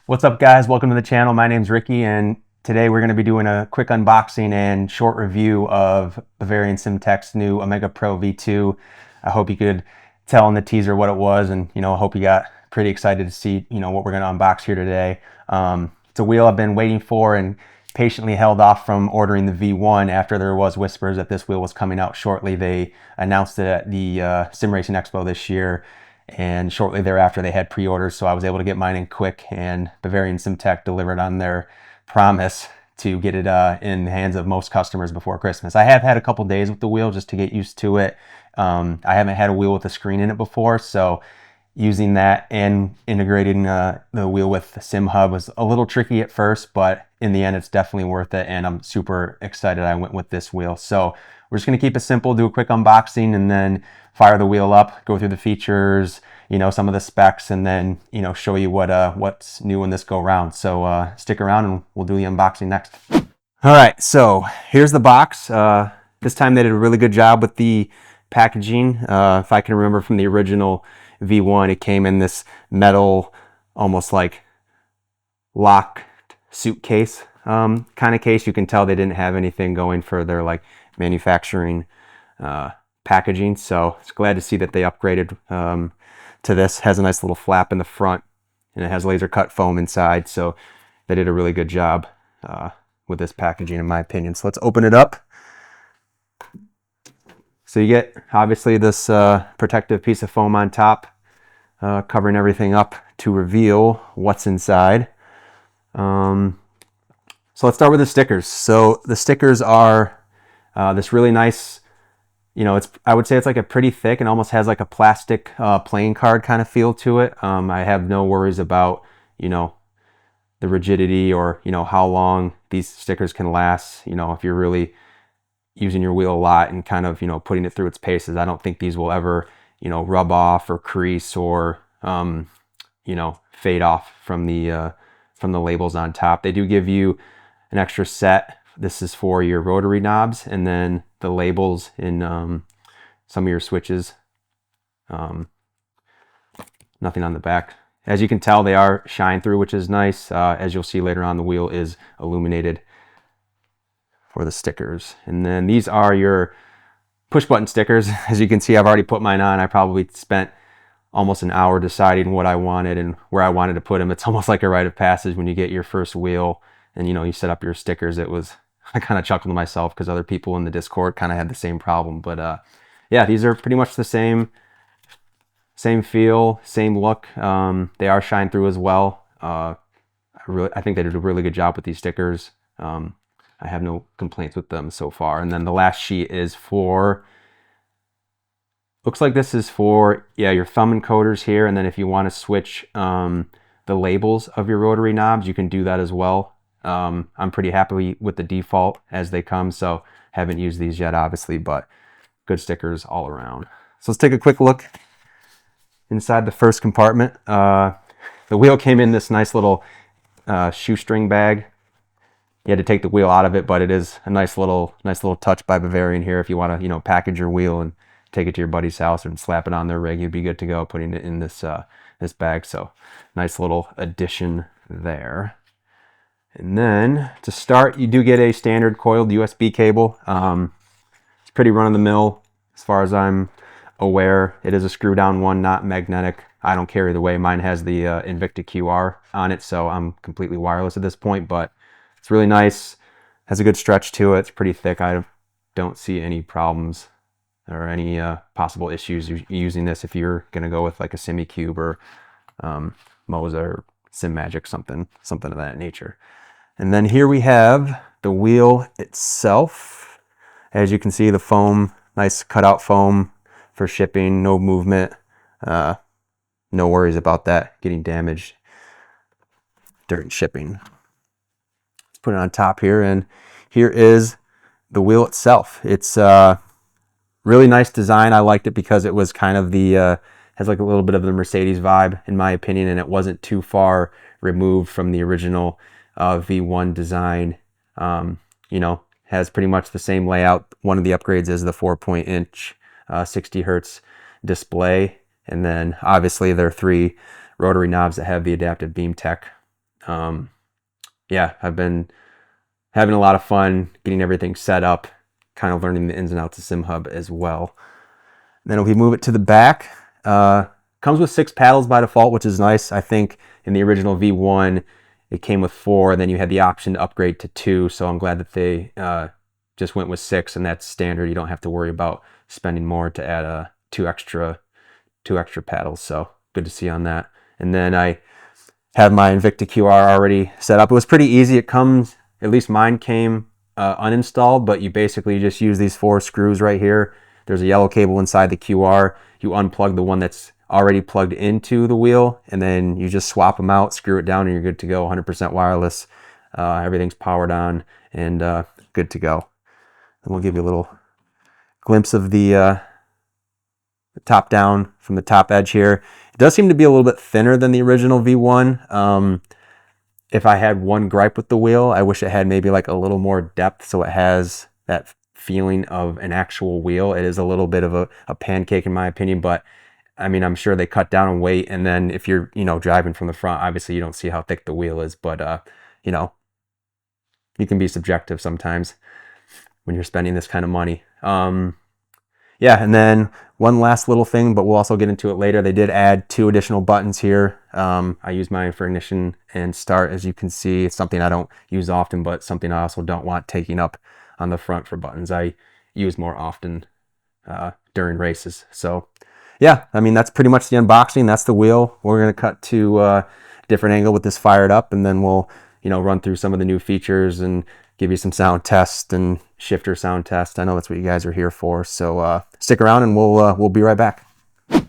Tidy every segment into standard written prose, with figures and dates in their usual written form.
What's up, guys? Welcome to the channel. My name's Ricky, and today we're going to be doing a quick unboxing and short review of Bavarian SimTech's new Omega Pro V2. I hope you could tell in the teaser what it was, and I hope you got pretty excited to see what we're going to unbox here today. It's a wheel I've been waiting for and patiently held off from ordering the V1 after there was whispers that this wheel was coming out shortly. They announced it at the Sim Racing Expo this year, and shortly thereafter they had pre-orders, so I was able to get mine in quick, and Bavarian SimTech delivered on their promise to get it in the hands of most customers before Christmas. I have had a couple days with the wheel just to get used to it. I haven't had a wheel with a screen in it before, so using that and integrating the wheel with the Sim Hub was a little tricky at first, but in the end it's definitely worth it, and I'm super excited I went with this wheel. So we're just going to keep it simple, do a quick unboxing, and then fire the wheel up, go through the features, some of the specs, and then show you what's new in this go round. So stick around and we'll do the unboxing next. All right, so here's the box. This time they did a really good job with the packaging. If I can remember from the original V1, it came in this metal, almost like locked suitcase kind of case. You can tell they didn't have anything going for their manufacturing packaging, so it's glad to see that they upgraded to this. It has a nice little flap in the front, and it has laser cut foam inside, so they did a really good job with this packaging, in my opinion. So let's open it up. So you get obviously this protective piece of foam on top, covering everything up to reveal what's inside. So let's start with the stickers. So the stickers are this really nice, I would say it's like a pretty thick and almost has like a plastic playing card kind of feel to it. I have no worries about, the rigidity or, how long these stickers can last. If you're really using your wheel a lot and kind of, putting it through its paces, I don't think these will ever, rub off or crease or, fade off from the labels on top. They do give you an extra set. This is for your rotary knobs, and then the labels in some of your switches. Nothing on the back. As you can tell, they are shine through, which is nice. As you'll see later on, the wheel is illuminated for the stickers. And then these are your push button stickers. As you can see, I've already put mine on. I probably spent almost an hour deciding what I wanted and where I wanted to put them. It's almost like a rite of passage when you get your first wheel and you set up your stickers. I kind of chuckled to myself because other people in the Discord kind of had the same problem. But yeah, these are pretty much the same feel, same look. They are shine through as well. I think they did a really good job with these stickers. I have no complaints with them so far. And then the last sheet is for, looks like this is for, your thumb encoders here. And then if you want to switch the labels of your rotary knobs, you can do that as well. I'm pretty happy with the default as they come, so haven't used these yet, obviously, but good stickers all around. So let's take a quick look inside the first compartment. The wheel came in this nice little shoestring bag. You had to take the wheel out of it, but it is a nice little touch by Bavarian here. If you want to, package your wheel and take it to your buddy's house and slap it on their rig, you'd be good to go putting it in this bag. So nice little addition there. And then to start, you do get a standard coiled USB cable. It's pretty run-of-the-mill as far as I'm aware. It is a screw-down one, not magnetic. I don't care either way. Mine has the Invicta QR on it, so I'm completely wireless at this point, but it's really nice. Has a good stretch to it. It's pretty thick. I don't see any problems or any possible issues using this if you're going to go with like a SimiCube or Moza or SimMagic, something of that nature. And then here we have the wheel itself. As you can see, the foam, nice cutout foam for shipping, no movement. No worries about that getting damaged during shipping. Let's put it on top here, and here is the wheel itself. It's really nice design. I liked it because it was kind of the has like a little bit of the Mercedes vibe, in my opinion, and it wasn't too far removed from the original V1 design. Has pretty much the same layout. One of the upgrades is the 4-inch 60 hertz display, and then obviously there are 3 rotary knobs that have the adaptive beam tech Yeah, I've been having a lot of fun getting everything set up, kind of learning the ins and outs of SimHub as well. And then if we move it to the back, comes with 6 paddles by default, which is nice. I think in the original V1, it came with 4, and then you had the option to upgrade to 2. So I'm glad that they just went with 6, and that's standard. You don't have to worry about spending more to add two extra paddles. So good to see on that. And then I have my Invicta QR already set up. It was pretty easy. It comes, at least mine came uninstalled, but you basically just use these 4 screws right here. There's a yellow cable inside the QR. You unplug the one that's already plugged into the wheel, and then you just swap them out, screw it down, and you're good to go. 100% wireless. Everything's powered on and good to go. And we'll give you a little glimpse of the top down from the top edge here. It does seem to be a little bit thinner than the original V1. If I had one gripe with the wheel, I wish it had maybe like a little more depth so it has that feeling of an actual wheel. It is a little bit of a pancake in my opinion, but I mean, I'm sure they cut down on weight, and then if you're, driving from the front, obviously you don't see how thick the wheel is, but you can be subjective sometimes when you're spending this kind of money. Yeah, and then one last little thing, but we'll also get into it later. They did add 2 additional buttons here. I use mine for ignition and start. As you can see, it's something I don't use often, but something I also don't want taking up on the front for buttons. I use more often during races. So yeah, I mean, that's pretty much the unboxing. That's the wheel. We're going to cut to a different angle with this fired up, and then we'll, run through some of the new features and give you some sound tests and shifter sound test. I know that's what you guys are here for. So stick around and we'll be right back. All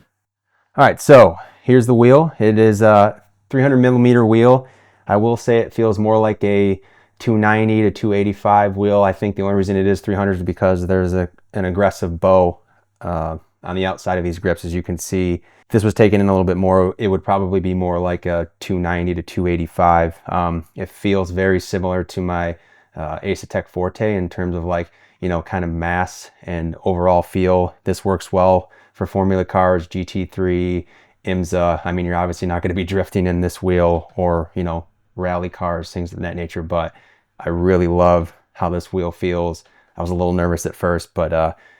right, so here's the wheel. It is a 300 millimeter wheel. I will say it feels more like a 290 to 285 wheel. I think the only reason it is 300 is because there's an aggressive bow on the outside of these grips. As you can see, if this was taken in a little bit more, it would probably be more like a 290 to 285. It feels very similar to my SimTech Forte in terms of kind of mass and overall feel. This works well for Formula cars, GT3, IMSA. I mean, you're obviously not going to be drifting in this wheel, or, rally cars, things of that nature, but I really love how this wheel feels. I was a little nervous at first, but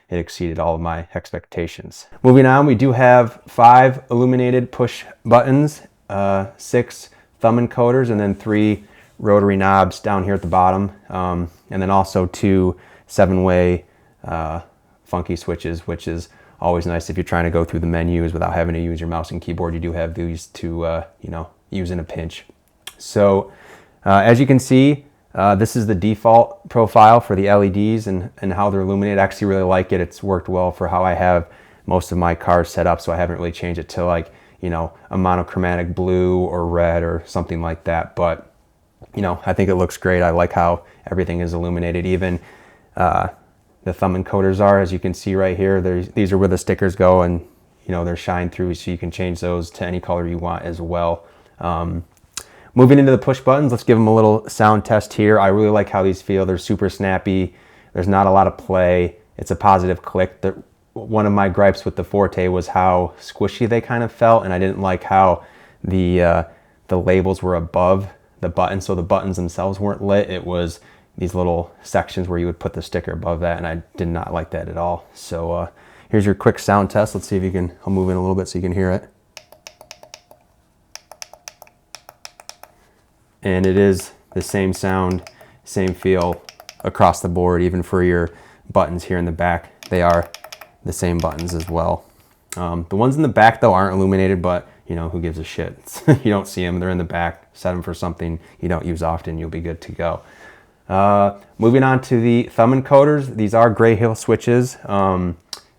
it exceeded all of my expectations. Moving on, we do have 5 illuminated push buttons, 6 thumb encoders, and then 3 rotary knobs down here at the bottom, and then also 2 7-way funky switches, which is always nice if you're trying to go through the menus without having to use your mouse and keyboard. You do have these to use in a pinch. So as you can see, this is the default profile for the LEDs and how they're illuminated. I actually really like it. It's worked well for how I have most of my cars set up, so I haven't really changed it to a monochromatic blue or red or something like that. But I think it looks great. I like how everything is illuminated. Even the thumb encoders are, as you can see right here. These are where the stickers go, and they're shine through, so you can change those to any color you want as well. Moving into the push buttons, let's give them a little sound test here. I really like how these feel. They're super snappy. There's not a lot of play. It's a positive click. One of my gripes with the Forte was how squishy they kind of felt, and I didn't like how the labels were above the button, so the buttons themselves weren't lit. It was these little sections where you would put the sticker above that, and I did not like that at all. So here's your quick sound test. Let's see if you can, I'll move in a little bit so you can hear it. And it is the same sound, same feel across the board. Even for your buttons here in the back, they are the same buttons as well. The ones in the back though aren't illuminated, but who gives a shit? You don't see them, they're in the back. Set them for something you don't use often, you'll be good to go. Moving on to the thumb encoders. These are Gray Hill switches.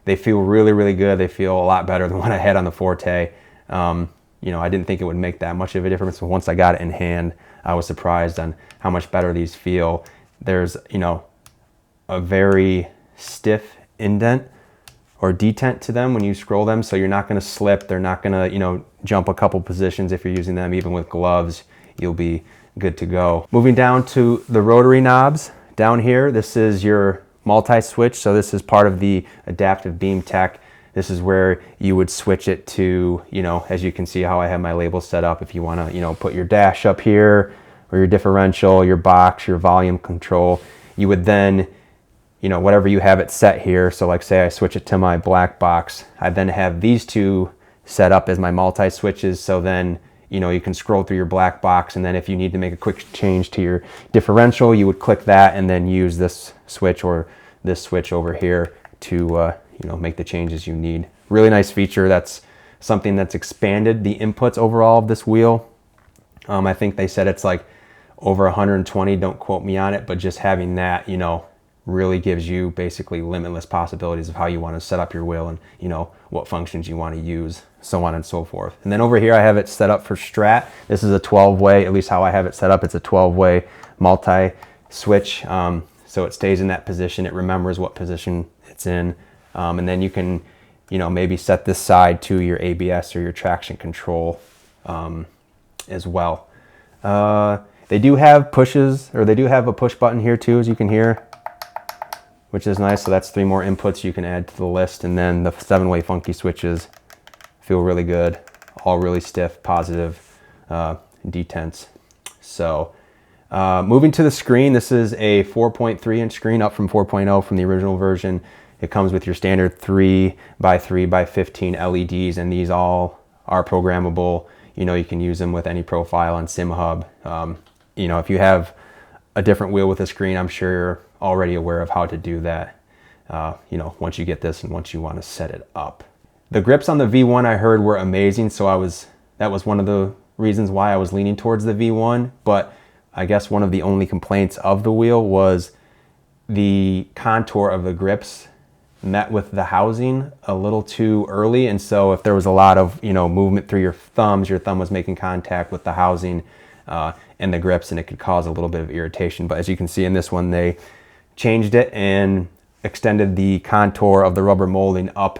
They feel really, really good. They feel a lot better than what I had on the Forte. I didn't think it would make that much of a difference, but once I got it in hand, I was surprised on how much better these feel. There's, a very stiff indent or detent to them when you scroll them, so you're not going to slip. They're not going to, jump a couple positions if you're using them. Even with gloves, you'll be good to go. Moving down to the rotary knobs down here, this is your multi-switch. So this is part of the adaptive beam tech. this is where you would switch it to, you know, as you can see how I have my labels set up. If you want to, you know, put your dash up here, or your differential, your box, your volume control, you would then, you know, whatever you have it set here. So like say I switch it to my black box, I then have these two set up as my multi switches. So then, you know, you can scroll through your black box, and then if you need to make a quick change to your differential, you would click that and then use this switch or this switch over here to, you know, make the changes you need. Really nice feature. That's something that's expanded the inputs overall of this wheel. I think they said it's like over 120, don't quote me on it, but just having that, you know, really gives you basically limitless possibilities of how you want to set up your wheel and, you know, what functions you want to use, so on and so forth. And then over here I have it set up for strat. This is a 12-way, at least how I have it set up. It's a 12-way multi switch. So it stays in that position. It remembers what position it's in. And then you can, you know, maybe set this side to your ABS or your traction control as well. They do have pushes, or they do have a push button here too, as you can hear, which is nice. So that's 3 more inputs you can add to the list. And then the 7-way funky switches feel really good, all really stiff, positive detents. So moving to the screen, this is a 4.3-inch screen, up from 4.0 from the original version. It comes with your standard 3x3x15 LEDs, and these all are programmable. You know, you can use them with any profile on SimHub. You know, if you have a different wheel with a screen, I'm sure you're already aware of how to do that, you know, once you get this and once you want to set it up. The grips on the V1 I heard were amazing, so that was one of the reasons why I was leaning towards the V1, but I guess one of the only complaints of the wheel was the contour of the grips met with the housing a little too early. And so if there was a lot of, you know, movement through your thumb was making contact with the housing and the grips, and it could cause a little bit of irritation. But as you can see in this one, they changed it and extended the contour of the rubber molding up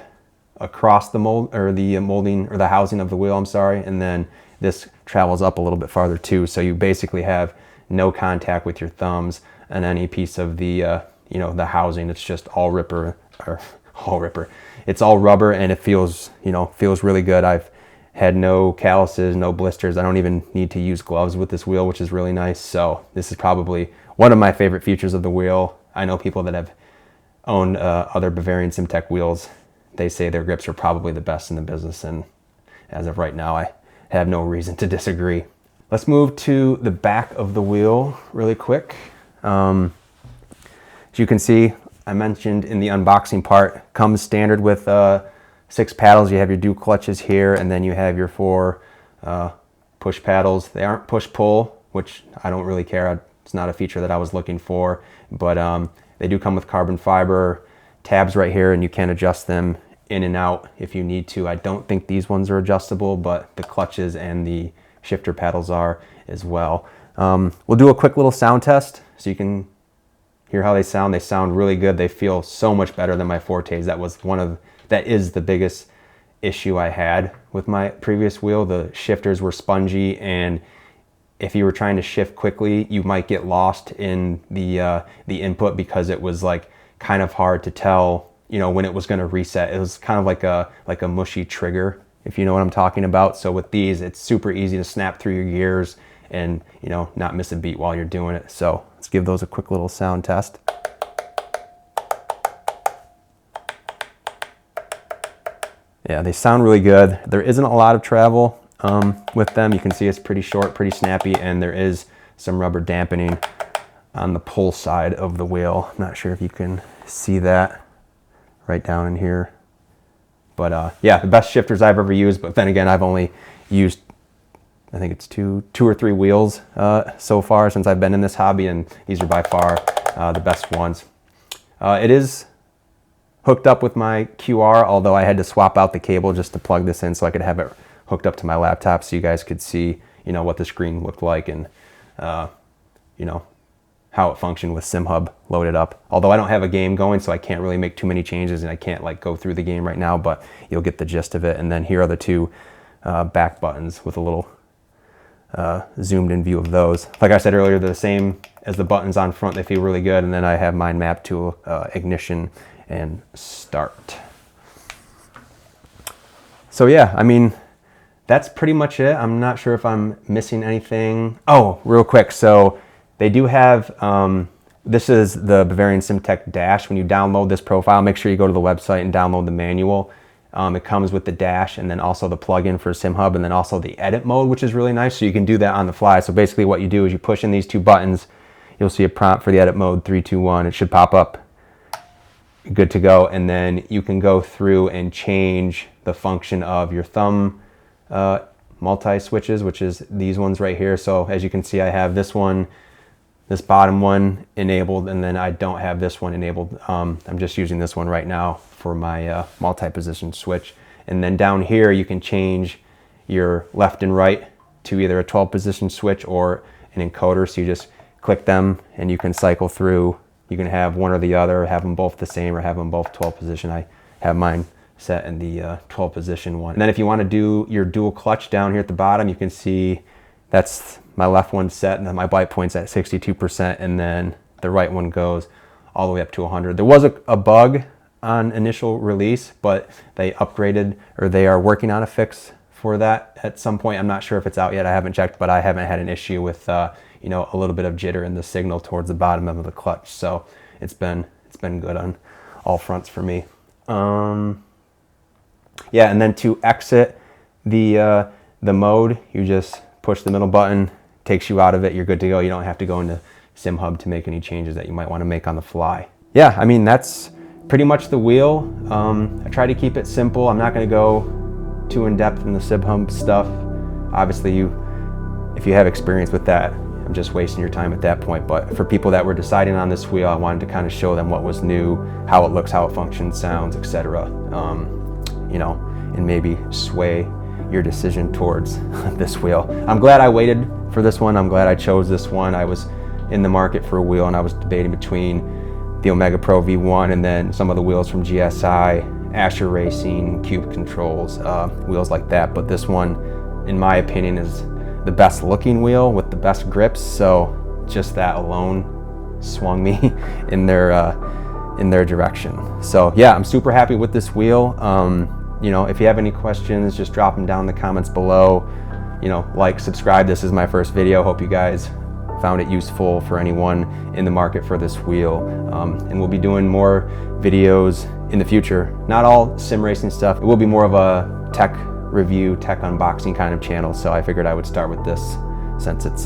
across the mold, or the molding, or the housing of the wheel, I'm sorry. And then this travels up a little bit farther too. So you basically have no contact with your thumbs and any piece of the, you know, the housing. It's just all ripper. It's all rubber, and it feels, you know, feels really good. I've had no calluses, no blisters. I don't even need to use gloves with this wheel, which is really nice. So this is probably one of my favorite features of the wheel. I know people that have owned other Bavarian SimTech wheels. They say their grips are probably the best in the business, and as of right now, I have no reason to disagree. Let's move to the back of the wheel really quick. As you can see, I mentioned in the unboxing part, comes standard with 6 paddles. You have your dual clutches here, and then you have your 4 push paddles. They aren't push-pull, which I don't really care. It's not a feature that I was looking for, but they do come with carbon fiber tabs right here, and you can adjust them in and out if you need to. I don't think these ones are adjustable, but the clutches and the shifter paddles are as well. We'll do a quick little sound test so you can hear how they sound. They sound really good. They feel so much better than my Fortes. That is the biggest issue I had with my previous wheel. The shifters were spongy, and if you were trying to shift quickly, you might get lost in the input, because it was like kind of hard to tell, you know, when it was going to reset. It was kind of like a mushy trigger, if you know what I'm talking about. So with these, it's super easy to snap through your gears and, you know, not miss a beat while you're doing it. So let's give those a quick little sound test. Yeah, they sound really good. There isn't a lot of travel with them. You can see it's pretty short, pretty snappy, and there is some rubber dampening on the pull side of the wheel. I'm not sure if you can see that right down in here. But yeah, the best shifters I've ever used. But then again, I've only used, I think it's two or three wheels so far since I've been in this hobby, and these are by far the best ones. It is hooked up with my QR, although I had to swap out the cable just to plug this in so I could have it hooked up to my laptop so you guys could see, you know, what the screen looked like and, you know, how it functioned with SimHub loaded up. Although I don't have a game going, so I can't really make too many changes, and I can't like go through the game right now, but you'll get the gist of it. And then here are the 2 back buttons with a little zoomed in view of those. Like I said earlier, they're the same as the buttons on front. They feel really good. And then I have mine mapped to ignition and start. So yeah, I mean, that's pretty much it. I'm not sure if I'm missing anything. Oh, real quick. So they do have, this is the Bavarian SimTech Dash. When you download this profile, make sure you go to the website and download the manual. It comes with the dash and then also the plugin for SimHub and then also the edit mode, which is really nice. So you can do that on the fly. So basically what you do is you push in these two buttons. You'll see a prompt for the edit mode, 3, 2, 1. It should pop up. Good to go. And then you can go through and change the function of your thumb multi-switches, which is these ones right here. So as you can see, I have this one, this bottom one enabled, and then I don't have this one enabled. I'm just using this one right now for my multi-position switch. And then down here, you can change your left and right to either a 12-position switch or an encoder. So you just click them and you can cycle through. You can have one or the other, have them both the same, or have them both 12-position. I have mine set in the 12-position one. And then if you want to do your dual clutch down here at the bottom, you can see that's my left one set, and then my bite point's at 62%, and then the right one goes all the way up to 100. There was a bug on initial release, but they upgraded, or they are working on a fix for that at some point. I'm not sure if it's out yet. I haven't checked, but I haven't had an issue with you know, a little bit of jitter in the signal towards the bottom of the clutch. So it's been good on all fronts for me. Yeah, and then to exit the mode, you just push the middle button, takes you out of it, you're good to go. You don't have to go into SimHub to make any changes that you might want to make on the fly. Yeah, I mean, that's pretty much the wheel. I try to keep it simple. I'm not going to go too in depth in the SimHub stuff. Obviously, if you have experience with that, I'm just wasting your time at that point. But for people that were deciding on this wheel, I wanted to kind of show them what was new, how it looks, how it functions, sounds, etc. You know, and maybe sway your decision towards this wheel. I'm glad I waited for this one. I'm glad I chose this one. I was in the market for a wheel and I was debating between the Omega Pro V1 and then some of the wheels from GSI, Asher Racing, Cube Controls, wheels like that. But this one, in my opinion, is the best looking wheel with the best grips. So just that alone swung me in their direction. So yeah, I'm super happy with this wheel. You know, if you have any questions, just drop them down in the comments below. You know, like, subscribe. This is my first video. Hope you guys found it useful for anyone in the market for this wheel. And we'll be doing more videos in the future. Not all sim racing stuff. It will be more of a tech review, tech unboxing kind of channel. So I figured I would start with this since it's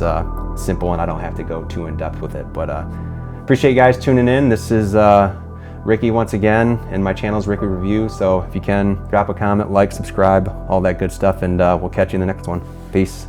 simple and I don't have to go too in depth with it. But appreciate you guys tuning in. This is Ricky once again, and my channel is Ricky Review. So if you can, drop a comment, like, subscribe, all that good stuff, and we'll catch you in the next one. Peace.